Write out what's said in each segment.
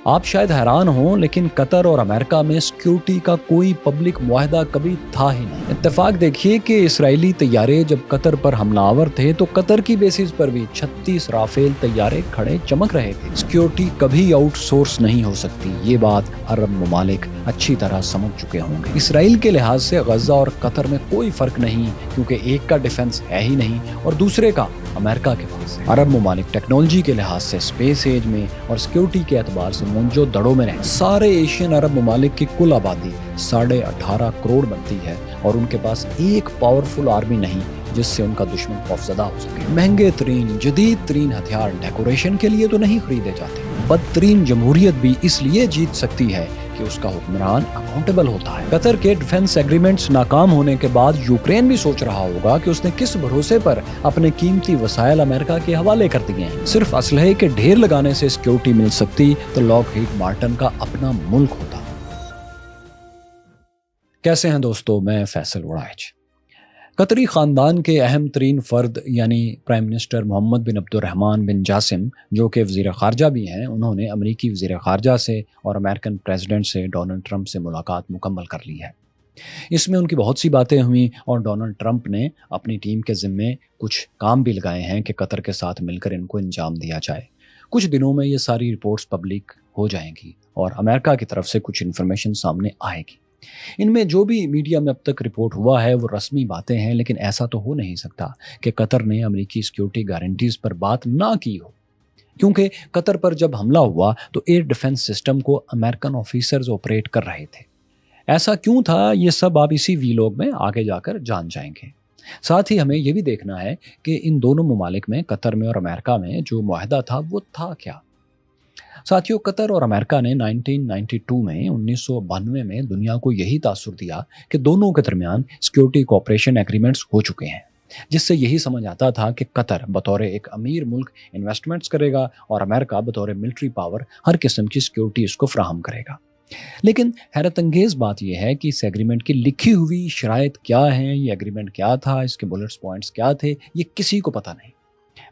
آپ شاید حیران ہوں لیکن قطر اور امریکہ میں سیکیورٹی کا کوئی پبلک معاہدہ کبھی تھا ہی نہیں۔ اتفاق دیکھیے کہ اسرائیلی طیارے جب قطر پر حملہ آور تھے تو قطر کی بیسز پر بھی 36 رافیل طیارے کھڑے چمک رہے تھے۔ سیکیورٹی کبھی آؤٹ سورس نہیں ہو سکتی، یہ بات عرب ممالک اچھی طرح سمجھ چکے ہوں گے۔ اسرائیل کے لحاظ سے غزہ اور قطر میں کوئی فرق نہیں، کیونکہ ایک کا ڈیفنس ہے ہی نہیں اور دوسرے کا امریکہ کے پاس ہے۔ عرب ممالک ٹیکنالوجی کے لحاظ سے اسپیس ایج میں اور سیکیورٹی کے اعتبار سے منجو دڑوں میں رہے۔ سارے ایشین عرب ممالک کی کل آبادی 18.5 کروڑ بنتی ہے اور ان کے پاس ایک پاورفل آرمی نہیں جس سے ان کا دشمن خوفزدہ ہو سکے۔ مہنگے ترین جدید ترین ہتھیار ڈیکوریشن کے لیے تو نہیں خریدے جاتے۔ بدترین جمہوریت بھی اس لیے جیت سکتی ہے کہ اس کا حکمران اکاؤنٹیبل ہوتا ہے۔ قطر کے ڈیفنس ایگریمنٹس ناکام ہونے کے بعد یوکرین بھی سوچ رہا ہوگا کہ اس نے کس بھروسے پر اپنے قیمتی وسائل امریکہ کے حوالے کر دیے ہیں۔ صرف اسلحے کے ڈھیر لگانے سے سیکیورٹی مل سکتی تو لاک ہیڈ مارٹن کا اپنا ملک ہوتا۔ کیسے ہیں دوستو، میں فیصل وڑائچ۔ قطری خاندان کے اہم ترین فرد یعنی پرائم منسٹر محمد بن عبد الرحمن بن جاسم، جو کہ وزیر خارجہ بھی ہیں، انہوں نے امریکی وزیر خارجہ سے اور امریکن پریزیڈنٹ سے ڈونلڈ ٹرمپ سے ملاقات مکمل کر لی ہے۔ اس میں ان کی بہت سی باتیں ہوئیں اور ڈونلڈ ٹرمپ نے اپنی ٹیم کے ذمے کچھ کام بھی لگائے ہیں کہ قطر کے ساتھ مل کر ان کو انجام دیا جائے۔ کچھ دنوں میں یہ ساری رپورٹس پبلک ہو جائیں گی اور امریکہ کی طرف سے کچھ انفارمیشن سامنے آئے گی۔ ان میں جو بھی میڈیا میں اب تک رپورٹ ہوا ہے وہ رسمی باتیں ہیں، لیکن ایسا تو ہو نہیں سکتا کہ قطر نے امریکی سیکیورٹی گارنٹیز پر بات نہ کی ہو، کیونکہ قطر پر جب حملہ ہوا تو ایئر ڈیفنس سسٹم کو امریکن آفیسرز آپریٹ کر رہے تھے۔ ایسا کیوں تھا، یہ سب آپ اسی ویلاگ میں آگے جا کر جان جائیں گے۔ ساتھ ہی ہمیں یہ بھی دیکھنا ہے کہ ان دونوں ممالک میں، قطر میں اور امریکہ میں، جو معاہدہ تھا وہ تھا کیا۔ ساتھیوں، قطر اور امریکہ نے 1992 میں دنیا کو یہی تاثر دیا کہ دونوں کے درمیان سیکیورٹی کوآپریشن ایگریمنٹس ہو چکے ہیں، جس سے یہی سمجھ آتا تھا کہ قطر بطور ایک امیر ملک انویسٹمنٹس کرے گا اور امریکہ بطور ملٹری پاور ہر قسم کی سیکیورٹی اس کو فراہم کرے گا۔ لیکن حیرت انگیز بات یہ ہے کہ اس ایگریمنٹ کی لکھی ہوئی شرائط کیا ہیں، یہ ایگریمنٹ کیا تھا، اس کے بلٹس پوائنٹس کیا تھے، یہ کسی کو پتہ نہیں۔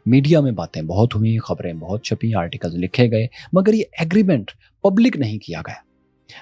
میڈیا میں باتیں بہت ہوئیں، خبریں بہت چھپیں، آرٹیکلز لکھے گئے، مگر یہ ایگریمنٹ پبلک نہیں کیا گیا۔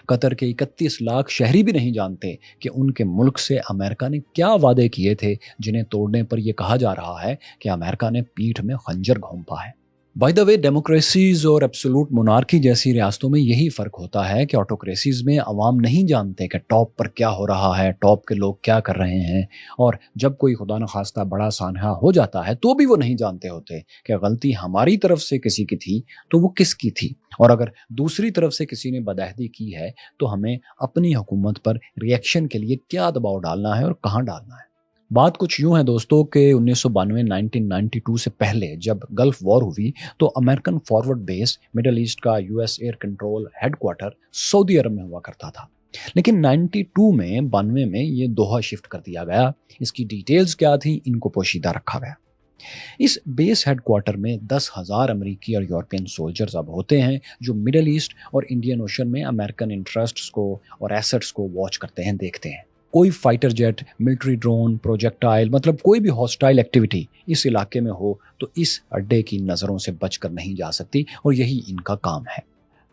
قطر کے 31 لاکھ شہری بھی نہیں جانتے کہ ان کے ملک سے امریکہ نے کیا وعدے کیے تھے، جنہیں توڑنے پر یہ کہا جا رہا ہے کہ امریکہ نے پیٹھ میں خنجر گھونپا ہے۔ بائی دا وے، ڈیموکریسیز اور ایبسولوٹ مونارکی جیسی ریاستوں میں یہی فرق ہوتا ہے کہ آٹوکریسیز میں عوام نہیں جانتے کہ ٹاپ پر کیا ہو رہا ہے، ٹاپ کے لوگ کیا کر رہے ہیں، اور جب کوئی خدا نخواستہ بڑا سانحہ ہو جاتا ہے تو بھی وہ نہیں جانتے ہوتے کہ غلطی ہماری طرف سے کسی کی تھی تو وہ کس کی تھی، اور اگر دوسری طرف سے کسی نے بدعہدی کی ہے تو ہمیں اپنی حکومت پر ریئیکشن کے لیے کیا دباؤ ڈالنا ہے اور کہاں ڈالنا ہے۔ بات کچھ یوں ہے دوستو کہ 1992 سے پہلے جب گلف وار ہوئی تو American forward base middle east کا US air control headquarters سعودی عرب میں ہوا کرتا تھا، لیکن 92 میں یہ دوحہ شفٹ کر دیا گیا۔ اس کی ڈیٹیلز کیا تھیں، ان کو پوشیدہ رکھا گیا۔ اس بیس ہیڈ کوارٹر میں 10,000 امریکی اور یورپین سولجرز اب ہوتے ہیں جو مڈل ایسٹ اور انڈین اوشن میں امریکن انٹرسٹس کو اور ایسٹس کو واچ کرتے ہیں، دیکھتے ہیں۔ کوئی fighter jet, military drone, projectile, مطلب کوئی بھی ہاسٹائل ایکٹیویٹی اس علاقے میں ہو تو اس اڈے کی نظروں سے بچ کر نہیں جا سکتی، اور یہی ان کا کام ہے۔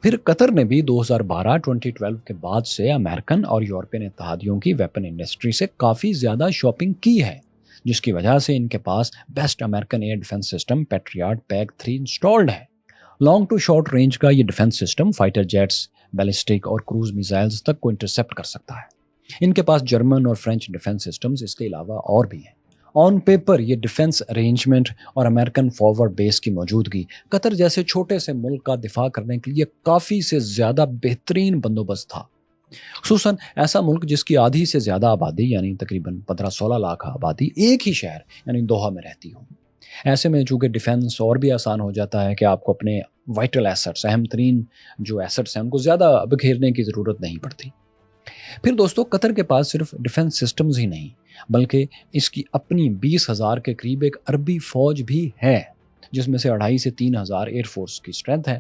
پھر قطر نے بھی 2012 کے بعد سے امریکن اور یورپین اتحادیوں کی ویپن انڈسٹری سے کافی زیادہ شاپنگ کی ہے، جس کی وجہ سے ان کے پاس best American air defence system Patriot PAC-3 installed ہے۔ لانگ ٹو شارٹ رینج کا یہ defence system fighter jets, ballistic اور کروز میزائلز تک کو انٹرسیپٹ کر سکتا ہے۔ ان کے پاس جرمن اور فرینچ ڈیفنس سسٹمز اس کے علاوہ اور بھی ہیں۔ آن پیپر یہ ڈیفنس ارینجمنٹ اور امریکن فارورڈ بیس کی موجودگی قطر جیسے چھوٹے سے ملک کا دفاع کرنے کے لیے کافی سے زیادہ بہترین بندوبست تھا، خصوصاً ایسا ملک جس کی آدھی سے زیادہ آبادی یعنی تقریباً 15-16 لاکھ آبادی ایک ہی شہر یعنی دوحہ میں رہتی ہو۔ ایسے میں چونکہ ڈیفنس اور بھی آسان ہو جاتا ہے کہ آپ کو اپنے وائٹل ایسٹس، اہم ترین جو ایسٹس ہیں، ان کو زیادہ بکھیرنے کی ضرورت نہیں پڑتی۔ پھر دوستو، قطر کے پاس صرف ڈیفنس سسٹمز ہی نہیں بلکہ اس کی اپنی 20,000 کے قریب ایک عربی فوج بھی ہے، جس میں سے 2,500 سے 3,000 ایئر فورس کی اسٹرینتھ ہے۔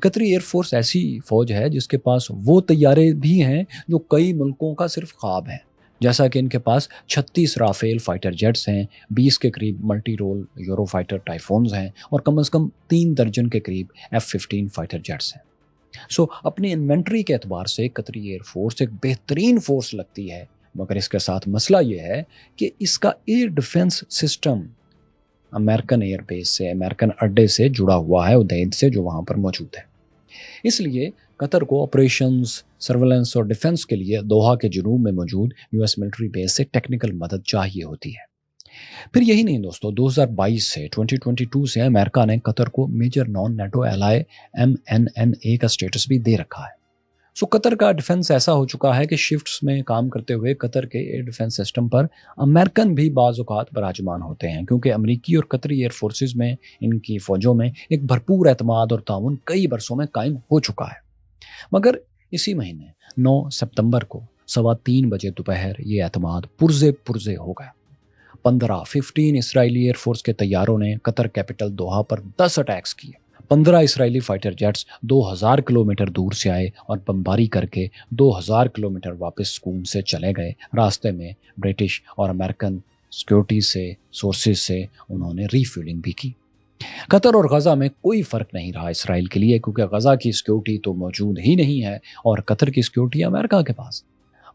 قطری ایئر فورس ایسی فوج ہے جس کے پاس وہ طیارے بھی ہیں جو کئی ملکوں کا صرف خواب ہے، جیسا کہ ان کے پاس 36 رافیل فائٹر جیٹس ہیں، 20 کے قریب ملٹی رول یورو فائٹر ٹائفونز ہیں، اور کم از کم 3 درجن کے قریب F-15 فائٹر جیٹس ہیں۔ اپنی انوینٹری کے اعتبار سے قطری ایئر فورس ایک بہترین فورس لگتی ہے، مگر اس کے ساتھ مسئلہ یہ ہے کہ اس کا year defence system American air base سے، امریکن اڈے سے جڑا ہوا ہے، ادید سے، جو وہاں پر موجود ہے۔ اس لیے قطر کو آپریشنز، سرویلنس اور ڈیفنس کے لیے دوحہ کے جنوب میں موجود یو ایس ملٹری بیس سے ٹیکنیکل مدد چاہیے ہوتی ہے۔ پھر یہی نہیں دوستو، 2022 سے 2022 سے امریکہ نے قطر کو major non NATO ally MNNA کا سٹیٹس بھی دے رکھا ہے۔ قطر کا ڈیفنس ایسا ہو چکا ہے کہ شفٹس میں کام کرتے ہوئے قطر کے ایئر ڈیفنس سسٹم پر امریکن بھی بعض اوقات براجمان ہوتے ہیں، کیونکہ امریکی اور قطری ایئر فورسز میں، ان کی فوجوں میں ایک بھرپور اعتماد اور تعاون کئی برسوں میں قائم ہو چکا ہے۔ مگر اسی مہینے 9 ستمبر کو 3:15 بجے دوپہر یہ اعتماد پرزے ہو گیا۔ 15 اسرائیلی ایئر فورس کے طیاروں نے قطر کیپٹل دوحہ پر 10 اٹیکس کیے۔ 15 اسرائیلی فائٹر جیٹس 2000 کلومیٹر دور سے آئے اور بمباری کر کے 2000 کلومیٹر واپس سکون سے چلے گئے۔ راستے میں برٹش اور امریکن سیکیورٹی سے سورسز سے انہوں نے ری فیولنگ بھی کی۔ قطر اور غزہ میں کوئی فرق نہیں رہا اسرائیل کے لیے، کیونکہ غزہ کی سیکیورٹی تو موجود ہی نہیں ہے اور قطر کی سیکیورٹی امریکہ کے پاس۔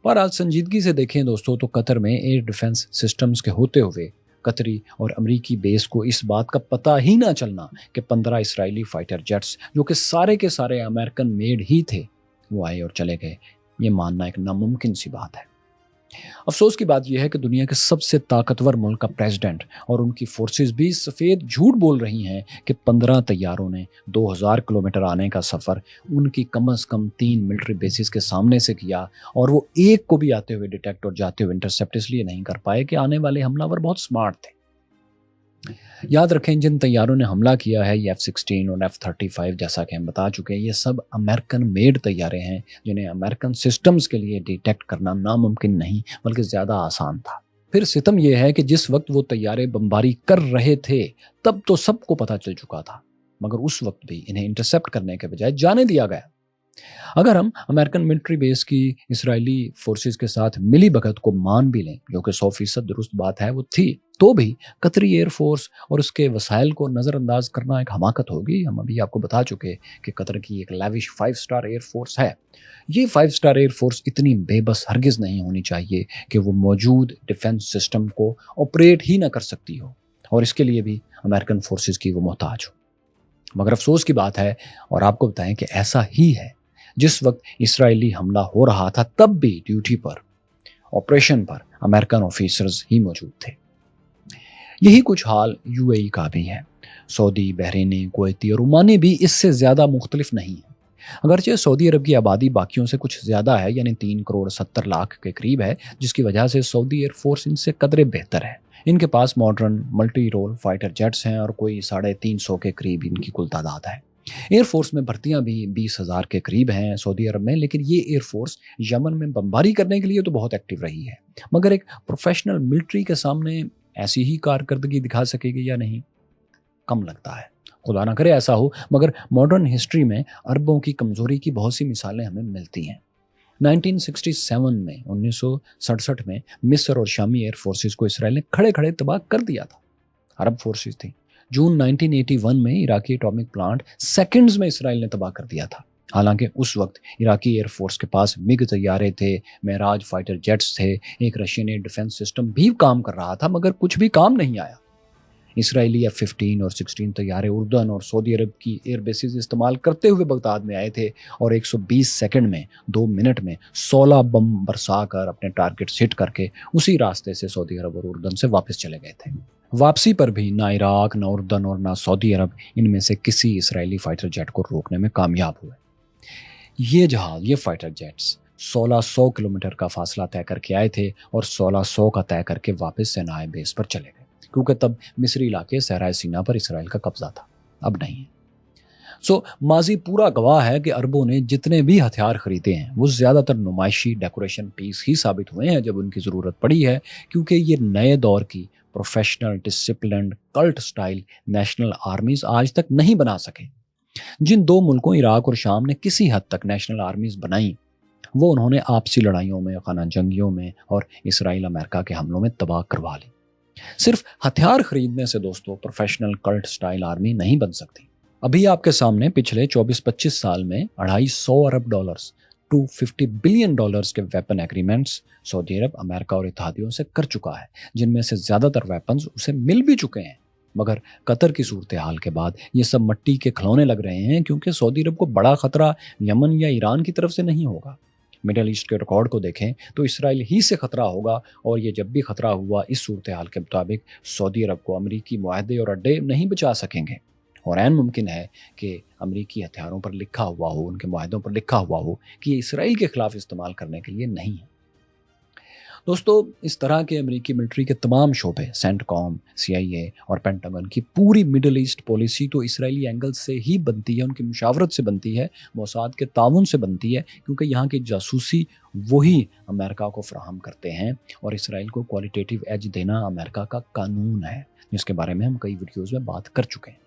پر آج سنجیدگی سے دیکھیں دوستو، تو قطر میں ایئر ڈیفنس سسٹمز کے ہوتے ہوئے قطری اور امریکی بیس کو اس بات کا پتہ ہی نہ چلنا کہ 15 اسرائیلی فائٹر جیٹس، جو کہ سارے کے سارے امریکن میڈ ہی تھے، وہ آئے اور چلے گئے، یہ ماننا ایک ناممکن سی بات ہے۔ افسوس کی بات یہ ہے کہ دنیا کے سب سے طاقتور ملک کا پریزیڈنٹ اور ان کی فورسز بھی سفید جھوٹ بول رہی ہیں کہ 15 طیاروں نے 2000 کلومیٹر آنے کا سفر ان کی کم از کم 3 ملٹری بیسز کے سامنے سے کیا، اور وہ ایک کو بھی آتے ہوئے ڈیٹیکٹ اور جاتے ہوئے انٹرسپٹ اس لیے نہیں کر پائے کہ آنے والے حملہ ور بہت سمارٹ تھے۔ یاد رکھیں، جن طیاروں نے حملہ کیا ہے، یہ F-16 اور F-35، جیسا کہ ہم بتا چکے ہیں، یہ سب امریکن میڈ طیارے ہیں جنہیں امریکن سسٹمز کے لیے ڈیٹیکٹ کرنا ناممکن نہیں بلکہ زیادہ آسان تھا۔ پھر ستم یہ ہے کہ جس وقت وہ طیارے بمباری کر رہے تھے تب تو سب کو پتہ چل چکا تھا، مگر اس وقت بھی انہیں انٹرسپٹ کرنے کے بجائے جانے دیا گیا۔ اگر ہم امریکن ملٹری بیس کی اسرائیلی فورسز کے ساتھ ملی بھگت کو مان بھی لیں، جو کہ 100% درست بات ہے، وہ تھی، تو بھی قطری ایئر فورس اور اس کے وسائل کو نظر انداز کرنا ایک حماقت ہوگی۔ ہم ابھی آپ کو بتا چکے کہ قطر کی ایک لیوش 5 سٹار ایئر فورس ہے۔ یہ 5 سٹار ایئر فورس اتنی بے بس ہرگز نہیں ہونی چاہیے کہ وہ موجود ڈیفنس سسٹم کو آپریٹ ہی نہ کر سکتی ہو، اور اس کے لیے بھی امریکن فورسز کی وہ محتاج ہو۔ مگر افسوس کی بات ہے، اور آپ کو بتائیں کہ ایسا ہی ہے، جس وقت اسرائیلی حملہ ہو رہا تھا تب بھی ڈیوٹی پر، آپریشن پر امریکن آفیسرز ہی موجود تھے۔ یہی کچھ حال UAE کا بھی ہے۔ سعودی، بحرینی، کویتی اور عمانی بھی اس سے زیادہ مختلف نہیں ہیں۔ اگرچہ سعودی عرب کی آبادی باقیوں سے کچھ زیادہ ہے، یعنی 3 کروڑ 70 لاکھ کے قریب ہے، جس کی وجہ سے سعودی ایئر فورس ان سے قدرے بہتر ہے۔ ان کے پاس modern multi role fighter jets ہیں اور کوئی 350 کے قریب ان کی کل تعداد ہے۔ ایئر فورس میں بھرتیاں بھی 20,000 کے قریب ہیں سعودی عرب میں، لیکن یہ ایئر فورس یمن میں بمباری کرنے کے لیے تو بہت ایکٹیو رہی ہے، مگر ایک پروفیشنل ملٹری کے سامنے ایسی ہی کارکردگی دکھا سکے گی یا نہیں، کم لگتا ہے۔ خدا نہ کرے ایسا ہو، مگر ماڈرن ہسٹری میں عربوں کی کمزوری کی بہت سی مثالیں ہمیں ملتی ہیں۔ 1967 میں 1967 میں مصر اور شامی ایئر فورسز کو اسرائیل نے کھڑے کھڑے تباہ کر دیا تھا۔ عرب فورسز تھی۔ جون 1981 میں عراقی اٹامک پلانٹ سیکنڈز میں اسرائیل نے تباہ کر دیا تھا، حالانکہ اس وقت عراقی ایئر فورس کے پاس MiG طیارے تھے، معراج فائٹر جیٹس تھے، ایک رشین ایئر ڈیفنس سسٹم بھی کام کر رہا تھا، مگر کچھ بھی کام نہیں آیا۔ اسرائیلی F-15 اور 16 طیارے اردن اور سعودی عرب کی ایئر بیسز استعمال کرتے ہوئے بغداد میں آئے تھے اور 120 سیکنڈ میں 2 منٹ میں 16 بم برسا کر اپنے ٹارگٹ ہٹ کر کے اسی راستے سے سعودی عرب اور اردن سے واپس چلے گئے تھے۔ واپسی پر بھی نہ عراق، نہ اردن اور نہ سعودی عرب ان میں سے کسی اسرائیلی فائٹر جیٹ کو روکنے میں کامیاب ہوئے۔ یہ فائٹر جیٹس 1600 کلومیٹر کا فاصلہ طے کر کے آئے تھے اور 1600 کا طے کر کے واپس سینائے بیس پر چلے گئے، کیونکہ تب مصری علاقے صحرائے سینا پر اسرائیل کا قبضہ تھا، اب نہیں ہے۔ ماضی پورا گواہ ہے کہ عربوں نے جتنے بھی ہتھیار خریدے ہیں وہ زیادہ تر نمائشی ڈیکوریشن پیس ہی ثابت ہوئے ہیں جب ان کی ضرورت پڑی ہے، کیونکہ یہ نئے دور کی professional, disciplined, cult style national armies آج تک نہیں بنا سکے۔ جن 2 ملکوں عراق اور شام نے کسی حد تک نیشنل آرمیز بنائیں، وہ انہوں نے آپسی لڑائیوں میں، خانہ جنگیوں میں اور اسرائیل امریکہ کے حملوں میں تباہ کروا لی۔ صرف ہتھیار خریدنے سے دوستو پروفیشنل کلٹ سٹائل آرمی نہیں بن سکتی۔ अभी आपके सामने पिछले 24-25 साल में $250 टू $50 बिलियन के वेपन एग्रीमेंट्स सऊदी अरब, अमेरिका और इत्तेहादियों से कर चुका है, जिनमें से ज़्यादातर वेपन्स उसे मिल भी चुके हैं। मगर कतर की सूरत हाल के बाद ये सब मट्टी के खिलौने लग रहे हैं, क्योंकि सऊदी अरब को बड़ा खतरा यमन या ईरान की तरफ से नहीं होगा। मिडल ईस्ट के रिकॉर्ड को देखें तो इसराइल ही से खतरा होगा, और ये जब भी खतरा हुआ इस सूरत हाल के मुताबिक सऊदी अरब को अमरीकी मुआहदे और अड्डे नहीं बचा सकेंगे। और ऐन मुमकिन है कि अमरीकी हथियारों पर लिखा हुआ हो, उनके मुआहदों पर लिखा हुआ हो कि ये इसराइल के खिलाफ इस्तेमाल करने के लिए नहीं है। दोस्तों, इस तरह के अमेरिकी मिलिट्री के तमाम शोबे, सेंटकॉम, CIA और पेंटागन की पूरी मिडल ईस्ट पॉलिसी तो इसराइली एंगल से ही बनती है, उनकी मुशावरत से बनती है, मोसाद के ताउन से बनती है, क्योंकि यहाँ की जासूसी वही अमेरिका को फराहम करते हैं, और इसराइल को क्वालिटेटिव एज देना अमेरिका का कानून है, जिसके बारे में हम कई वीडियोज़ में बात कर चुके हैं।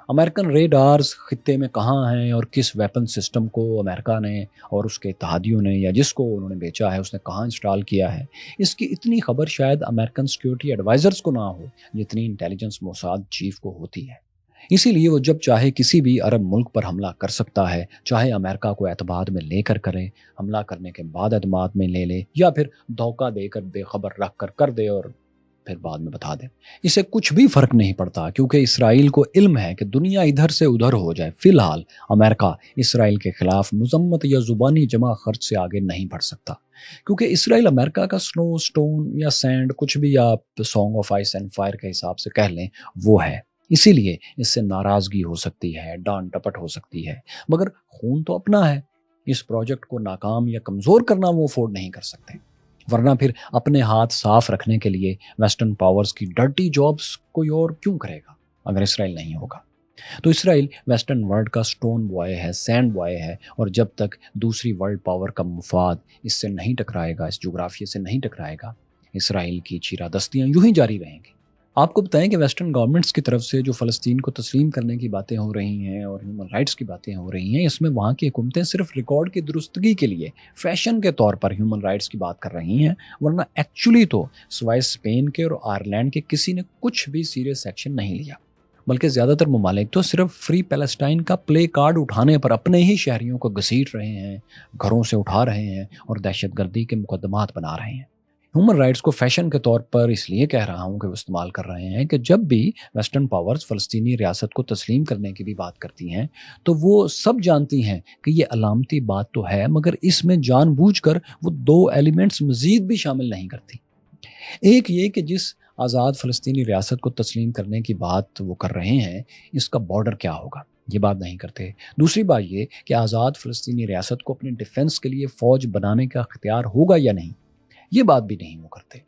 अमेरिकन रेडार्स खित्ते में कहाँ हैं और किस वेपन सिस्टम को अमेरिका ने और उसके इत्तेहादियों ने या जिसको उन्होंने बेचा है उसने कहाँ इंस्टॉल किया है, इसकी इतनी खबर शायद अमेरिकन सिक्योरिटी एडवाइजर्स को ना हो जितनी इंटेलिजेंस मोसाद चीफ को होती है। इसीलिए वो जब चाहे किसी भी अरब मुल्क पर हमला कर सकता है, चाहे अमेरिका को एतमाद में लेकर करे, हमला करने के बाद एतमाद में ले ले, या फिर धोखा देकर बेखबर रख कर दे और फिर बाद में बता दें। इसे कुछ भी फर्क नहीं पड़ता, क्योंकि इसराइल को इल्म है कि दुनिया इधर से उधर हो जाए, फिलहाल अमेरिका इसराइल के खिलाफ मुजम्मत या जुबानी जमा खर्च से आगे नहीं बढ़ सकता, क्योंकि इसराइल अमेरिका का स्नो, स्टोन या सैंड, कुछ भी आप song of ice and fire के हिसाब से कह लें, वो है। इसीलिए इससे नाराजगी हो सकती है, डांट टपट हो सकती है, मगर खून तो अपना है। इस प्रोजेक्ट को नाकाम या कमज़ोर करना वो अफोर्ड नहीं कर सकते, वरना फिर अपने हाथ साफ रखने के लिए वेस्टर्न पावर्स की डर्टी जॉब्स कोई और क्यों करेगा अगर इसराइल नहीं होगा। तो इसराइल वेस्टर्न वर्ल्ड का स्टोन बॉय है, सैंड बॉय है, और जब तक दूसरी वर्ल्ड पावर का मुफाद इससे नहीं टकराएगा, इस जोग्राफिया से नहीं टकराएगा, इसराइल की चीरादस्तियाँ यूं ही जारी रहेंगी। आपको बताएं कि वेस्टर्न गवर्नमेंट्स की तरफ से जो फ़लस्तीन को तस्लीम करने की बातें हो रही हैं और ह्यूमन राइट्स की बातें हो रही हैं, इसमें वहाँ की हुकूमतें सिर्फ रिकॉर्ड की दुरुस्तगी के लिए, फैशन के तौर पर ह्यूमन राइट्स की बात कर रही हैं, वरना एक्चुअली तो सिवाय स्पेन के और आयरलैंड के किसी ने कुछ भी सीरियस एक्शन नहीं लिया। बल्कि ज़्यादातर ममालिक तो सिर्फ फ्री पैलेस्टाइन का प्ले कार्ड उठाने पर अपने ही शहरियों को घसीट रहे हैं, घरों से उठा रहे हैं और दहशतगर्दी के मुकदमात बना रहे हैं। ह्यूमन राइट्स को फैशन के तौर पर इसलिए कह रहा हूँ कि वो इस्तेमाल कर रहे हैं कि जब भी वेस्टर्न पावर्स फ़लस्तीनी रियासत को तस्लीम करने की भी बात करती हैं, तो वो सब जानती हैं कि ये अलामती बात तो है, मगर इसमें जानबूझकर वो दो एलिमेंट्स मज़ीद भी शामिल नहीं करती। एक ये कि जिस आज़ाद फ़लस्तीनी रियासत को तस्लीम करने की बात वो कर रहे हैं, इसका बॉर्डर क्या होगा, ये बात नहीं करते। दूसरी बात ये कि आज़ाद फ़लस्तीनी रियासत को अपने डिफेंस के लिए फ़ौज बनाने का इख्तियार होगा या नहीं, ये बात भी नहीं वो करते।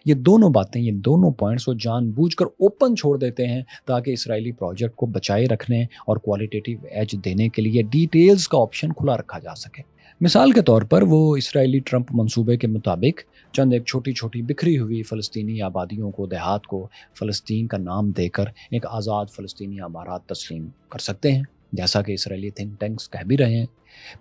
ये दोनों बातें, ये दोनों पॉइंट्स वो जानबूझकर ओपन छोड़ देते हैं ताकि इसराइली प्रोजेक्ट को बचाए रखने और क्वालिटेटिव एज देने के लिए डिटेल्स का ऑप्शन खुला रखा जा सके। मिसाल के तौर पर वो इसराइली ट्रंप मंसूबे के मुताबिक चंद एक छोटी छोटी बिखरी हुई फ़लस्तीनी आबादियों को, देहात को फ़लस्तीन का नाम देकर एक आज़ाद फ़लस्तीनी अमारात तस्लीम कर सकते हैं, जैसा कि इसराइली थिंक टैंक्स कह भी रहे हैं।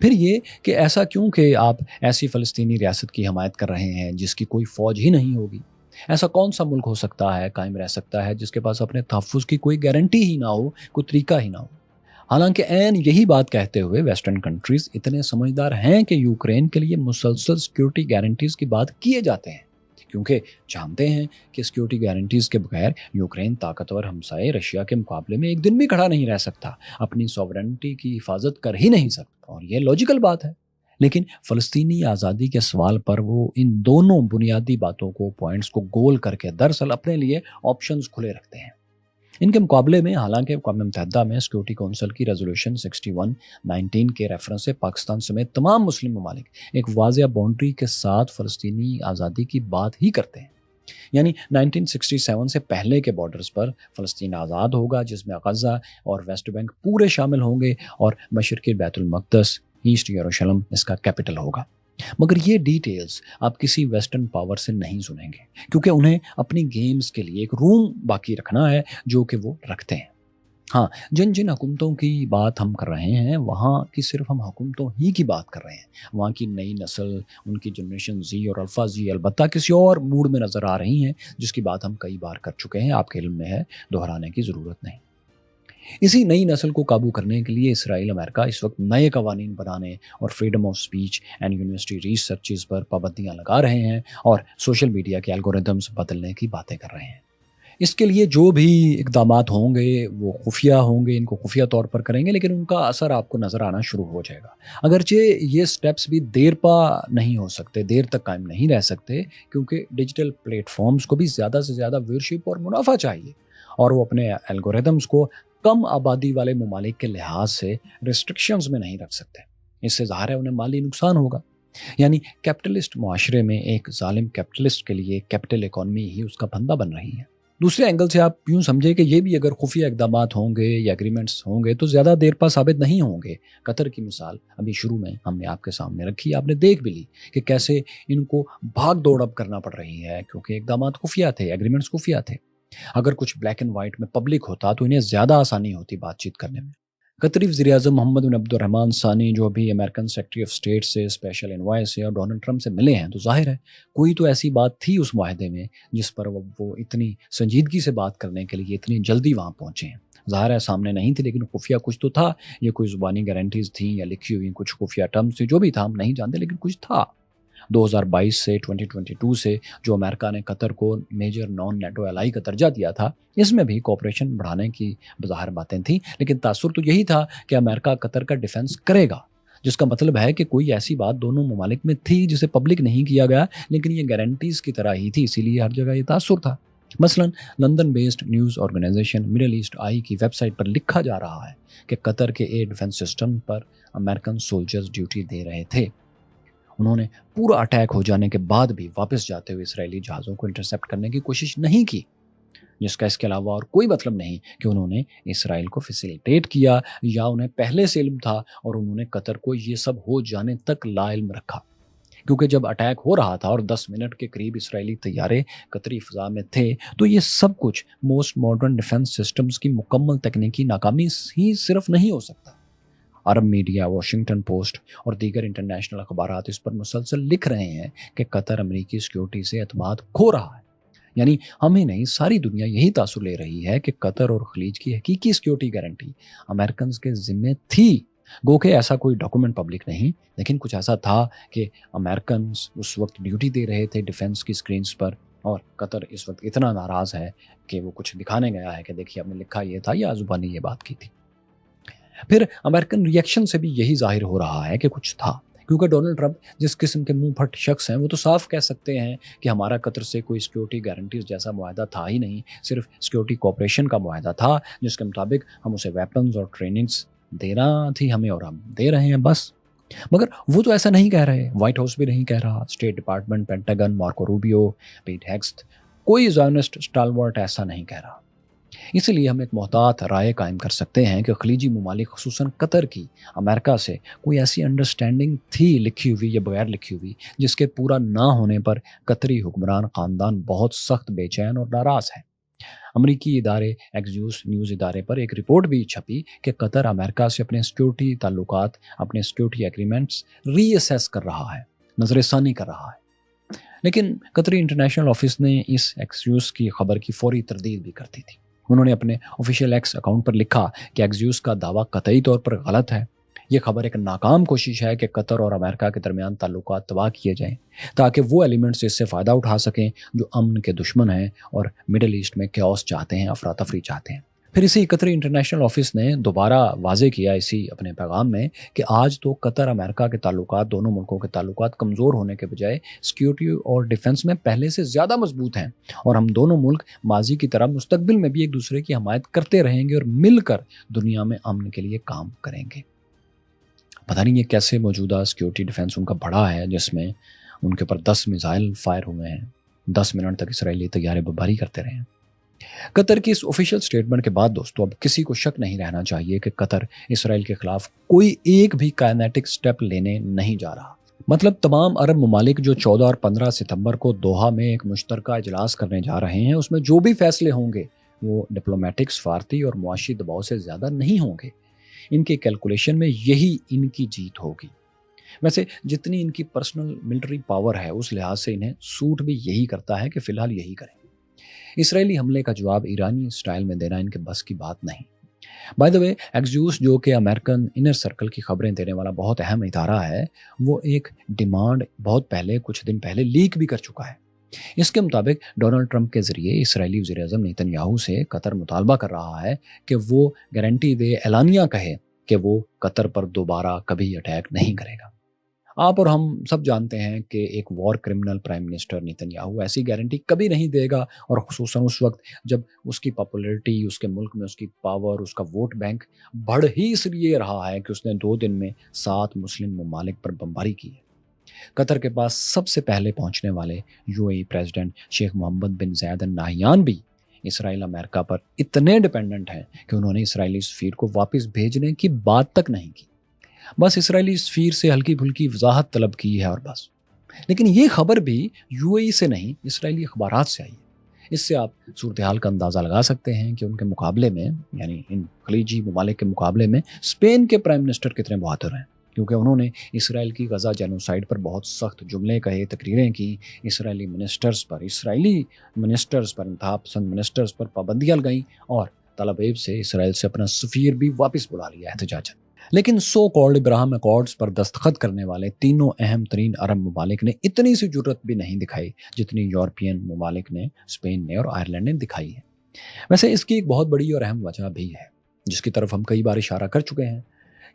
फिर ये कि ऐसा क्यों कि आप ऐसी फ़लस्तीनी रियासत की हमायत कर रहे हैं जिसकी कोई फ़ौज ही नहीं होगी। ऐसा कौन सा मुल्क हो सकता है, कायम रह सकता है, जिसके पास अपने तहफ़्फ़ुज़ की कोई गारंटी ही ना हो, कोई तरीका ही ना हो। हालांकि ऐन यही बात कहते हुए वेस्टर्न कंट्रीज़ इतने समझदार हैं कि यूक्रेन के लिए मुसलसल सिक्योरिटी गारंटीज़ की बात किए जाते हैं, क्योंकि जानते हैं कि सिक्योरिटी गारंटीज़ के बगैर यूक्रेन ताकतवर हमसाए रशिया के मुकाबले में एक दिन भी खड़ा नहीं रह सकता, अपनी सॉवरेनिटी की हिफाजत कर ही नहीं सकता, और ये लॉजिकल बात है। लेकिन फ़लस्तीनी आज़ादी के सवाल पर वो इन दोनों बुनियादी बातों को, पॉइंट्स को गोल करके दरअसल अपने लिए ऑप्शंस खुले रखते हैं। इनके मुकाबले में हालांकि अक़वाम मुत्तहिदा में सिक्योरिटी कौंसिल की रेजोल्यूशन 6119 के रेफरेंस से पाकिस्तान समेत तमाम मुस्लिम ममालिक एक वाज़ेह बाउंड्री के साथ फ़लस्तीनी आज़ादी की बात ही करते हैं। यानी 1967 से पहले के बॉर्डर्स पर फ़लस्तीन आज़ाद होगा, जिसमें गज़ा और वेस्ट बैंक पूरे शामिल होंगे, और मशरिक़ी बैतुल मक़दस, ईस्ट यरूशलेम इसका कैपिटल होगा। मगर ये डिटेल्स आप किसी वेस्टर्न पावर से नहीं सुनेंगे, क्योंकि उन्हें अपनी गेम्स के लिए एक रूम बाकी रखना है जो कि वो रखते हैं। हाँ, जिन जिन हुकूमतों की बात हम कर रहे हैं, वहाँ की सिर्फ हम हुकूमतों ही की बात कर रहे हैं। वहाँ की नई नस्ल, उनकी जनरेशन जी और अल्फ़ा जी अलबत्ता किसी और मूड में नज़र आ रही हैं, जिसकी बात हम कई बार कर चुके हैं, आपके इल्म में है, दोहराने की ज़रूरत नहीं। इसी नई नस्ल को काबू करने के लिए इसराइल अमेरिका इस वक्त नए कवानीन बनाने और freedom of speech and university researches पर पाबंदियां लगा रहे हैं और सोशल मीडिया के एल्गोरिदम्स बदलने की बातें कर रहे हैं। इसके लिए जो भी इक़दामात होंगे वो खुफिया होंगे, इनको खुफिया तौर पर करेंगे, लेकिन उनका असर आपको नज़र आना शुरू हो जाएगा। अगरचे ये स्टेप्स भी देर पा नहीं हो सकते, देर तक कायम नहीं रह सकते, क्योंकि डिजिटल प्लेटफॉर्म्स को भी ज़्यादा से ज़्यादा व्यूअरशिप और मुनाफा चाहिए, और वो अपने एल्गोरिदम्स को कम आबादी वाले ममालिक के लिहाज से रिस्ट्रिक्शंस में नहीं रख सकते। इससे ज़ाहिर है उन्हें माली नुकसान होगा। यानी कैपिटलिस्ट मुआशरे में एक जालिम कैपिटलिस्ट के लिए कैपिटल इकॉनमी ही उसका फंदा बन रही है। दूसरे एंगल से आप यूं समझे कि ये भी अगर खुफिया इकदामात होंगे या एग्रीमेंट्स होंगे तो ज़्यादा देर पा साबित नहीं होंगे। कतर की मिसाल अभी शुरू में हमने आपके सामने रखी, आपने देख भी ली कि कैसे इनको भाग दौड़ अब करना पड़ रही है, क्योंकि इकदामात खुफिया थे, एग्रीमेंट्स खुफिया थे। अगर कुछ ब्लैक एंड वाइट में पब्लिक होता तो इन्हें ज़्यादा आसानी होती बातचीत करने में। कतरी वज़ीर-ए-आज़म मोहम्मद बिन अब्दुर्रहमान सानी जो अभी अमेरिकन सेक्रेटरी ऑफ स्टेट से स्पेशल एनवॉय से और डोनाल्ड ट्रंप से मिले हैं, तो ज़ाहिर है कोई तो ऐसी बात थी उस मुआहदे में जिस पर वो इतनी संजीदगी से बात करने के लिए इतनी जल्दी वहाँ पहुँचे हैं। ज़ाहिर है सामने नहीं थी, लेकिन खुफिया कुछ तो था। ये कोई ज़ुबानी गारंटीज़ थी या लिखी हुई कुछ खुफिया टर्म्स थी, जो भी था हम नहीं जानते, लेकिन कुछ था। 2022 से 2022 से जो अमेरिका ने कतर को मेजर नॉन नेटो एलाई का दर्जा दिया था, इसमें भी कोऑपरेशन बढ़ाने की बज़ाहिर बातें थीं, लेकिन तासुर तो यही था कि अमेरिका कतर का डिफेंस करेगा, जिसका मतलब है कि कोई ऐसी बात दोनों ममालिक में थी जिसे पब्लिक नहीं किया गया, लेकिन ये गारंटीज़ की तरह ही थी, इसीलिए हर जगह ये तासुर था। मसलन London based news organisation Middle East Eye की वेबसाइट पर लिखा जा रहा है कि कतर के एयर डिफेंस सिस्टम पर अमेरिकन सोल्जर्स ड्यूटी दे रहे थे। उन्होंने पूरा अटैक हो जाने के बाद भी वापस जाते हुए इसराइली जहाज़ों को इंटरसेप्ट करने की कोशिश नहीं की, जिसका इसके अलावा और कोई मतलब नहीं कि उन्होंने इसराइल को फैसिलिटेट किया या उन्हें पहले से इल्म था और उन्होंने कतर को ये सब हो जाने तक लाइल्म रखा। क्योंकि जब अटैक हो रहा था और 10 मिनट के करीब इसराइली तैयारे कतरी फ़ज़ा में थे, तो ये सब कुछ मोस्ट मॉडर्न डिफेंस सिस्टम्स की मुकम्मल तकनीकी नाकामी ही सिर्फ नहीं हो सकता। अरब मीडिया, वॉशिंगटन पोस्ट और दीगर इंटरनेशनल अखबारात इस पर मुसलसल लिख रहे हैं कि कतर अमरीकी सिक्योरिटी से एतमाद खो रहा है। यानी हम ही नहीं, सारी दुनिया यही तासुर ले रही है कि कतर और खलीज की हकीकी सिक्योरिटी गारंटी अमेरिकन के ज़िम्मे थी। गो के ऐसा कोई डॉक्यूमेंट पब्लिक नहीं, लेकिन कुछ ऐसा था कि अमेरिकन उस वक्त ड्यूटी दे रहे थे डिफेंस की स्क्रीन्स पर, और कतर इस वक्त इतना नाराज़ है कि वो कुछ दिखाने गया है कि देखिए हमने लिखा ये था या ज़ुबानी ये बात की थी। फिर अमेरिकन रिएक्शन से भी यही जाहिर हो रहा है कि कुछ था, क्योंकि डोनाल्ड ट्रंप जिस किस्म के मुंह फट शख्स हैं, वो तो साफ कह सकते हैं कि हमारा कतर से कोई सिक्योरिटी गारंटीज जैसा मुआहदा था ही नहीं, सिर्फ सिक्योरिटी कोऑपरेशन का मुआहदा था, जिसके मुताबिक हम उसे वेपन्स और ट्रेनिंग्स देना थी हमें और हम दे रहे हैं बस। मगर वो तो ऐसा नहीं कह रहे, व्हाइट हाउस भी नहीं कह रहा, state department, pentagon, Marco Rubio, पीट हेग्स्ट, कोई ज़ायोनिस्ट स्टालवर्ट ऐसा नहीं कह रहा। इसलिए हम एक मोहतात राय कायम कर सकते हैं कि खलीजी ममालिक ख़ुसूसन कतर की अमेरिका से कोई ऐसी अंडरस्टैंडिंग थी, लिखी हुई या बगैर लिखी हुई, जिसके पूरा ना होने पर कतरी हुक्मरान ख़ानदान बहुत सख्त बेचैन और नाराज़ है। अमरीकी इदारे एक्सियोस न्यूज़ इदारे पर एक रिपोर्ट भी छपी कि कतर अमेरिका से अपने सिक्योरिटी ताल्लुकात, अपने सिक्योरिटी एग्रीमेंट्स रीअसेस कर रहा है, नज़रसानी कर रहा है। लेकिन कतरी इंटरनेशनल ऑफिस ने इस एक्सियोस की खबर की फौरी तरदीद भी कर दी थी। उन्होंने अपने ऑफिशियल एक्स अकाउंट पर लिखा कि एक्सियोस का दावा कतई तौर पर गलत है। ये खबर एक नाकाम कोशिश है कि कतर और अमेरिका के दरमियान ताल्लुकात तबाह किए जाएं, ताकि वो एलिमेंट्स इससे फ़ायदा उठा सकें जो अमन के दुश्मन हैं और मिडल ईस्ट में क्याओस चाहते हैं, अफरा तफरी चाहते हैं। फिर इसी कतरी इंटरनेशनल ऑफिस ने दोबारा वाजे किया इसी अपने पैगाम में कि आज तो कतर अमेरिका के ताल्लुकात, दोनों मुल्कों के ताल्लुकात कमज़ोर होने के बजाय सिक्योरिटी और डिफेंस में पहले से ज़्यादा मजबूत हैं, और हम दोनों मुल्क माजी की तरह मुस्तकबिल में भी एक दूसरे की हमायत करते रहेंगे और मिलकर दुनिया में अमन के लिए काम करेंगे। पता नहीं ये कैसे मौजूदा सिक्योरिटी डिफेंस उनका बढ़ा है, जिसमें उनके ऊपर 10 मिसाइल फायर हुए हैं, 10 मिनट तक इसराइली तैयारे बमबारी करते रहे हैं। कतर की इस ऑफिशियल स्टेटमेंट के बाद दोस्तों अब किसी को शक नहीं रहना चाहिए कि कतर इसराइल के खिलाफ कोई एक भी काइनेटिक स्टेप लेने नहीं जा रहा। मतलब तमाम अरब ममालिक जो 14 और 15 सितंबर को दोहा में एक मुश्तरका इजलास करने जा रहे हैं, उसमें जो भी फैसले होंगे वो डिप्लोमेटिक, सफारती और मुआशी दबाव से ज़्यादा नहीं होंगे। इनके कैलकुलेशन में यही इनकी जीत होगी। वैसे जितनी इनकी पर्सनल मिलिट्री पावर है, उस लिहाज से इन्हें सूट भी यही करता है कि फ़िलहाल यही करें। इसराइली हमले का जवाब ईरानी स्टाइल में देना इनके बस की बात नहीं। बाय द वे एक्सियोस जो कि अमेरिकन इनर सर्कल की खबरें देने वाला बहुत अहम इदारा है, वो एक डिमांड बहुत पहले कुछ दिन पहले लीक भी कर चुका है। इसके मुताबिक डोनाल्ड ट्रंप के ज़रिए इसराइली वज़ीर-ए-आज़म नेतन्याहू से कतर मुतालबा कर रहा है कि वो गारंटी दे, एलानिया कहे कि वो कतर पर दोबारा कभी अटैक नहीं करेगा। आप और हम सब जानते हैं कि एक war criminal prime minister Netanyahu ऐसी गारंटी कभी नहीं देगा, और खुसूसन उस वक्त जब उसकी पॉपुलैरिटी, उसके मुल्क में उसकी पावर, उसका वोट बैंक बढ़ ही इसलिए रहा है कि उसने 2 दिन में 7 मुस्लिम ममालिक पर बमबारी की है। कतर के पास सबसे पहले पहुंचने वाले यूएई प्रेसिडेंट शेख मोहम्मद बिन ज़ायद अल नाहयान भी इसराइल अमेरिका पर इतने डिपेंडेंट हैं कि उन्होंने इसराइली सफ़ीर को वापस भेजने की बात तक नहीं की। बस इसराइली सफ़ीर से हल्की फुल्की वजाहत तलब की है और बस। लेकिन ये खबर भी यूएई से नहीं, इसराइली अखबारात से आई है। इससे आप सूरत हाल का अंदाज़ा लगा सकते हैं कि उनके मुकाबले में, यानी इन खलीजी ममालिक के मुकाबले में, स्पेन के प्राइम मिनिस्टर कितने बहादुर हैं, क्योंकि उन्होंने इसराइल की गज़ा जेनोसाइड पर बहुत सख्त जुमले कहे, तकरीरें की, इसराइली मिनिस्टर्स पर, इंतहा पसंद मिनिस्टर्स पर पाबंदियाँ लगाईं और तल अवीव से इसराइल से अपना सफ़ीर भी वापस बुला लिया एहतजाजन। लेकिन सो कॉल्ड इब्राहिम अकॉर्ड्स पर दस्तखत करने वाले तीनों अहम तरीन अरब ममालिक ने इतनी सी जुर्रत भी नहीं दिखाई जितनी यूरोपियन ममालिक ने, स्पेन ने और आयरलैंड ने दिखाई है। वैसे इसकी एक बहुत बड़ी और अहम वजह भी है, जिसकी तरफ हम कई बार इशारा कर चुके हैं।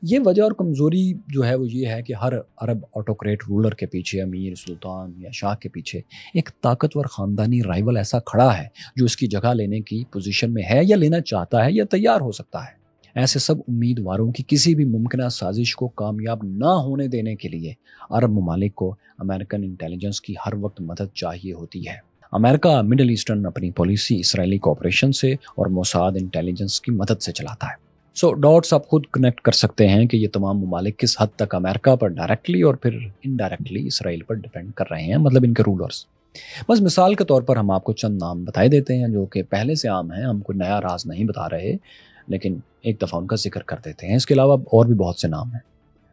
ये वजह और कमज़ोरी जो है वो ये है कि हर अरब ऑटोक्रेट रूलर के पीछे, अमीर, सुल्तान या शाह के पीछे एक ताकतवर ख़ानदानी राइवल ऐसा खड़ा है जो इसकी जगह लेने की पोजीशन में है, या लेना चाहता है, या तैयार हो सकता है। ऐसे सब उम्मीदवारों की किसी भी मुमकिन साजिश को कामयाब ना होने देने के लिए अरब ममालिक को अमेरिकन इंटेलिजेंस की हर वक्त मदद चाहिए होती है। अमेरिका मिडल ईस्टर्न अपनी पॉलिसी इसराइली कोऑपरेशन से और मोसाद इंटेलिजेंस की मदद से चलाता है। सो डॉट्स आप खुद कनेक्ट कर सकते हैं कि ये तमाम ममालिक किस हद तक अमेरिका पर डायरेक्टली और फिर इनडायरेक्टली इसराइल पर डिपेंड कर रहे हैं, मतलब इनके रूलर्स। बस मिसाल के तौर पर हम आपको चंद नाम बताए देते हैं जो कि पहले से आम हैं, हम कोई नया राज नहीं बता रहे, लेकिन एक दफ़ा उनका जिक्र कर देते हैं। इसके अलावा और भी बहुत से नाम हैं।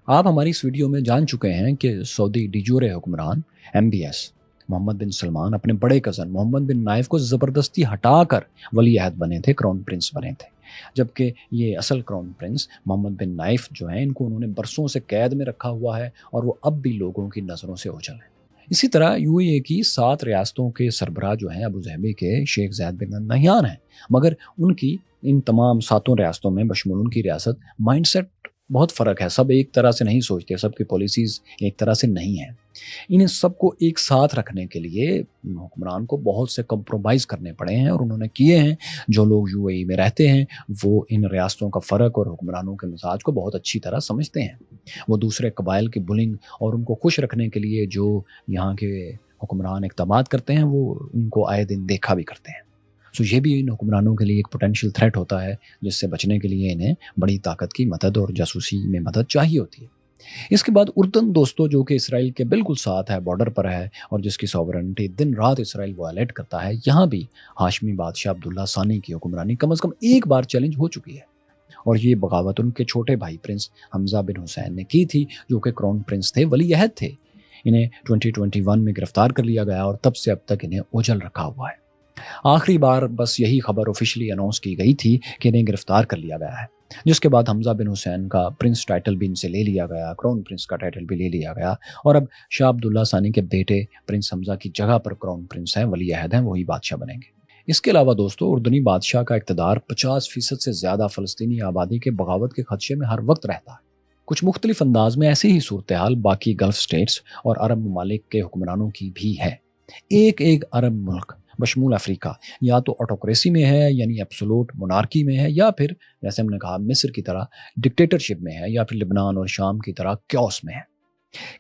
आप हमारी इस वीडियो में जान चुके हैं कि सऊदी डिजूरे हुक्मरान MBS मोहम्मद बिन सलमान अपने बड़े कज़न मोहम्मद बिन नाइफ को ज़बरदस्ती हटाकर वली अहद बने थे, क्राउन प्रिंस बने थे। जबकि ये असल क्राउन प्रिंस मोहम्मद बिन नाइफ जो हैं, इनको उन्होंने बरसों से कैद में रखा हुआ है और वो अब भी लोगों की नज़रों से ओझल है। इसी तरह UAE की 7 रियासतों के सरबराह जो हैं अबू धाबी के शेख ज़ायद बिन नहयान हैं, मगर उनकी इन तमाम 7 रियासतों में बशमूल उनकी रियासत माइंडसेट बहुत फ़र्क है। सब एक तरह से नहीं सोचते, सबकी पॉलिसीज़ एक तरह से नहीं हैं। इन्हें सबको एक साथ रखने के लिए हुक्मरान को बहुत से कंप्रोमाइज़ करने पड़े हैं और उन्होंने किए हैं। जो लोग UAE में रहते हैं वो इन रियासतों का फ़र्क और हुक्मरानों के मिजाज को बहुत अच्छी तरह समझते हैं। वो दूसरे कबाइल की बुलिंग और उनको खुश रखने के लिए जो यहाँ के हुक्मरान इक़दामात करते हैं वो उनको आए दिन देखा भी करते हैं। सो ये भी इन हुक्मरानों के लिए एक पोटेंशियल थ्रेट होता है, जिससे बचने के लिए इन्हें बड़ी ताकत की मदद और जासूसी में मदद चाहिए होती है। इसके बाद उर्दन दोस्तों जो कि इसराइल के बिल्कुल साथ है, बॉर्डर पर है और जिसकी सॉवरेनिटी दिन रात इसराइल वायलेट करता है, यहाँ भी हाशमी बादशाह अब्दुल्ला सानी की हुक्मरानी कम से कम एक बार चैलेंज हो चुकी है। और ये बगावत उनके छोटे भाई प्रिंस हमजा बिन हुसैन ने की थी, जो कि क्राउन प्रिंस थे, वली अहद थे। इन्हें 2021 में गिरफ्तार कर लिया गया और तब से अब तक इन्हें ओझल रखा हुआ है। आखिरी बार बस यही खबर ऑफिशियली अनाउंस की गई थी कि इन्हें गिरफ्तार कर लिया गया है, जिसके बाद हमजा बिन हुसैन का प्रिंस टाइटल भी इनसे ले लिया गया, क्राउन प्रिंस का टाइटल भी ले लिया गया और अब शाह अब्दुल्ला सानी के बेटे प्रिंस हमजा की जगह पर क्राउन प्रिंस हैं, वली अहद हैं, वही बादशाह बनेंगे। इसके अलावा दोस्तों, उर्दूनी बादशाह का इक़्तिदार 50% से ज़्यादा फ़लस्तीनी आबादी के बगावत के खदशे में हर वक्त रहता है। कुछ मुख्तलिफ अंदाज में ऐसी ही सूरत हाल बाकी गल्फ स्टेट्स और अरब ममालिक के हुक्मरानों की भी है। एक अरब मुल्क बशमूल अफ्रीका या तो ऑटोक्रेसी में है, यानी एब्सोलूट मोनार्की में है, या फिर जैसे हमने कहा मिस्र की तरह डिक्टेटरशिप में है, या फिर लिबनान और शाम की तरह क्योस में है।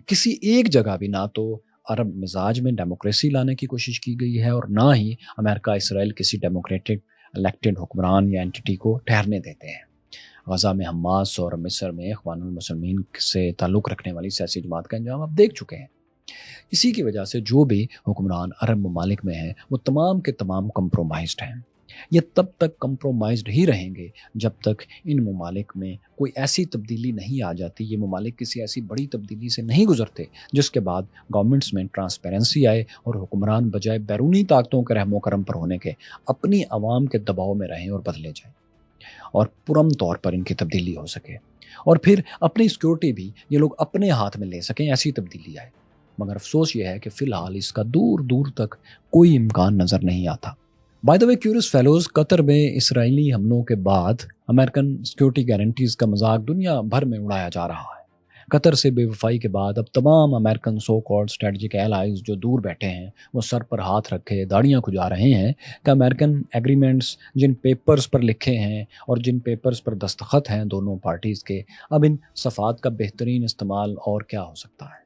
किसी एक जगह भी ना तो अरब मिजाज में डेमोक्रेसी लाने की कोशिश की गई है और ना ही अमेरिका इसराइल किसी डेमोक्रेटिक इलेक्टेड हुक्मरान या एंटिटी को ठहरने देते हैं। गजा में हमास और मिस्र में इख्वानुल मुस्लिमीन से ताल्लुक़ रखने वाली सियासी जमात का अंजाम आप देख चुके हैं। इसी की वजह से जो भी हुक्मरान अरब ममालिक में हैं वो तमाम के तमाम कंप्रोमाइज्ड हैं। ये तब तक कंप्रोमाइज्ड ही रहेंगे जब तक इन ममालिक में कोई ऐसी तब्दीली नहीं आ जाती, ये ममालिक किसी ऐसी बड़ी तब्दीली से नहीं गुजरते जिसके बाद गवर्नमेंट्स में ट्रांसपेरेंसी आए और हुक्मरान बजाय बैरूनी ताकतों के रहमो करम पर होने के अपनी आवाम के दबाव में रहें और बदले जाएं। اور پرم طور پر ان کی تبدیلی ہو سکے، اور پھر اپنی سیکورٹی بھی یہ لوگ اپنے ہاتھ میں لے سکیں، ایسی تبدیلی آئے۔ مگر افسوس یہ ہے کہ فی الحال اس کا دور دور تک کوئی امکان نظر نہیں آتا۔ By the way cures fellows, قطر میں اسرائیلی حملوں کے بعد امریکن سیکورٹی گارنٹیز کا مذاق دنیا بھر میں اڑایا جا رہا ہے۔ قطر سے بے وفائی کے بعد اب تمام American so called strategic allies جو دور بیٹھے ہیں وہ سر پر ہاتھ رکھے داڑیاں کھجا رہے ہیں کہ امریکن ایگریمنٹس جن پیپرز پر لکھے ہیں اور جن پیپرز پر دستخط ہیں دونوں پارٹیز کے، اب ان صفحات کا بہترین استعمال اور کیا ہو سکتا ہے۔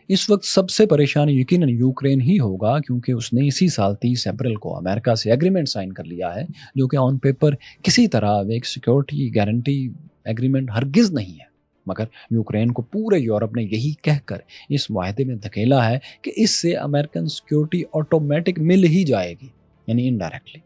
اس وقت سب سے پریشان یقیناً یوکرین ہی ہوگا، کیونکہ اس نے اسی سال 30 اپریل کو امریکہ سے ایگریمنٹ سائن کر لیا ہے، جو کہ آن پیپر کسی طرح ایک سیکورٹی گارنٹی ایگریمنٹ ہرگز نہیں ہے۔ مگر یوکرین کو پورے یورپ نے یہی کہہ کر اس معاہدے میں دھکیلا ہے کہ اس سے امریکن سیکورٹی آٹومیٹک مل ہی جائے گی، یعنی انڈائریکٹلی۔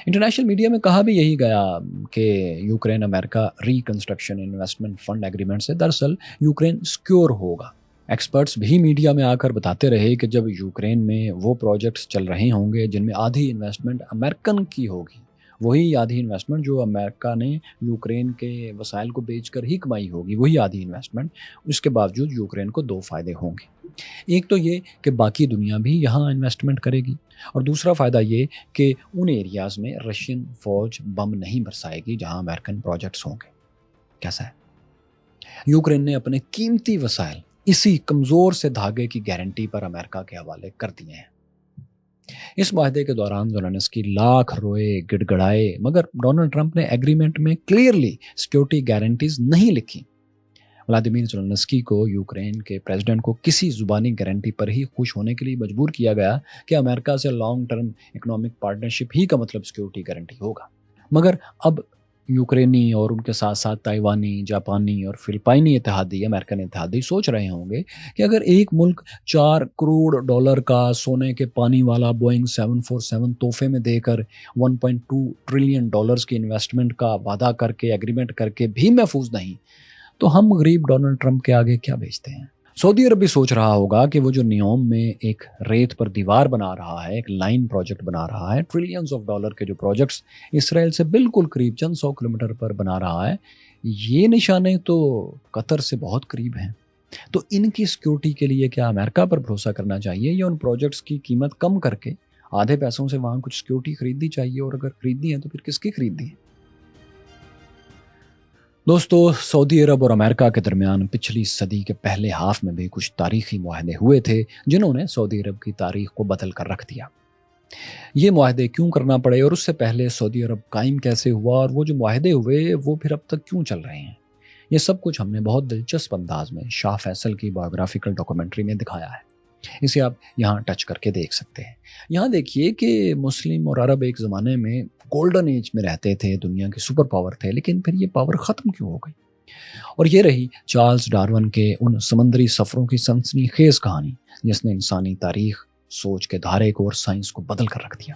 انٹرنیشنل میڈیا میں کہا بھی یہی گیا کہ یوکرین امریکہ ریکنسٹرکشن انویسٹمنٹ فنڈ ایگریمنٹ سے دراصل یوکرین سیکیور ہوگا۔ ایکسپرٹس بھی میڈیا میں آ کر بتاتے رہے کہ جب یوکرین میں وہ پروجیکٹس چل رہے ہوں گے جن میں آدھی انویسٹمنٹ امریکن کی ہوگی، وہی آدھی انویسٹمنٹ جو امریکہ نے یوکرین کے وسائل کو بیچ کر ہی کمائی ہوگی، وہی آدھی انویسٹمنٹ، اس کے باوجود یوکرین کو 2 فائدے ہوں گے۔ ایک تو یہ کہ باقی دنیا بھی یہاں انویسٹمنٹ کرے گی، اور دوسرا فائدہ یہ کہ ان ایریاز میں رشین فوج بم نہیں برسائے گی جہاں امریکن پروجیکٹس ہوں گے۔ کیسا ہے؟ یوکرین نے اپنے قیمتی وسائل اسی کمزور سے دھاگے کی گارنٹی پر امریکہ کے حوالے کر دیے ہیں۔ اس معاہدے کے دوران زیلنسکی لاکھ روئے گڑ گڑائے، مگر ڈونلڈ ٹرمپ نے ایگریمنٹ میں کلیئرلی سیکورٹی گارنٹیز نہیں لکھی۔ ولادیمیر زیلنسکی کو یوکرین کے پریزیڈنٹ کو کسی زبانی گارنٹی پر ہی خوش ہونے کے لیے مجبور کیا گیا کہ امریکہ سے لانگ ٹرم اکنامک پارٹنرشپ ہی کا مطلب سیکورٹی گارنٹی ہوگا۔ مگر اب یوکرینی اور ان کے ساتھ ساتھ تائیوانی، جاپانی اور فلپائنی اتحادی، امریکن اتحادی سوچ رہے ہوں گے کہ اگر ایک ملک $4 کروڑ کا سونے کے پانی والا بوئنگ 747 تحفے میں دے کر $1.2 ٹریلین کی انویسٹمنٹ کا وعدہ کر کے ایگریمنٹ کر کے بھی محفوظ نہیں، تو ہم غریب ڈونلڈ ٹرمپ کے آگے کیا بیچتے ہیں؟ سعودی عرب بھی سوچ رہا ہوگا کہ وہ جو نیوم میں ایک ریت پر دیوار بنا رہا ہے، ایک لائن پروجیکٹ بنا رہا ہے، ٹریلینز آف ڈالر کے جو پروجیکٹس اسرائیل سے بالکل قریب چند 100 کلومیٹر پر بنا رہا ہے، یہ نشانے تو قطر سے بہت قریب ہیں۔ تو ان کی سیکورٹی کے لیے کیا امریکہ پر بھروسہ کرنا چاہیے یا ان پروجیکٹس کی قیمت کم کر کے آدھے پیسوں سے وہاں کچھ سیکورٹی خریدنی چاہیے، اور اگر خریدنی ہے تو پھر کس کی خریدنی ہے؟ دوستو، سعودی عرب اور امریکہ کے درمیان پچھلی صدی کے پہلے ہاف میں بھی کچھ تاریخی معاہدے ہوئے تھے جنہوں نے سعودی عرب کی تاریخ کو بدل کر رکھ دیا۔ یہ معاہدے کیوں کرنا پڑے، اور اس سے پہلے سعودی عرب قائم کیسے ہوا، اور وہ جو معاہدے ہوئے وہ پھر اب تک کیوں چل رہے ہیں، یہ سب کچھ ہم نے بہت دلچسپ انداز میں شاہ فیصل کی بایوگرافیکل ڈاکومنٹری میں دکھایا ہے۔ اسے آپ یہاں ٹچ کر کے دیکھ سکتے ہیں۔ یہاں دیکھیے کہ مسلم اور عرب ایک زمانے میں گولڈن ایج میں رہتے تھے، دنیا کی سپر پاور تھے، لیکن پھر یہ پاور ختم کیوں ہو گئی؟ اور یہ رہی چارلز ڈارون کے ان سمندری سفروں کی سنسنی خیز کہانی جس نے انسانی تاریخ، سوچ کے دھارے کو اور سائنس کو بدل کر رکھ دیا۔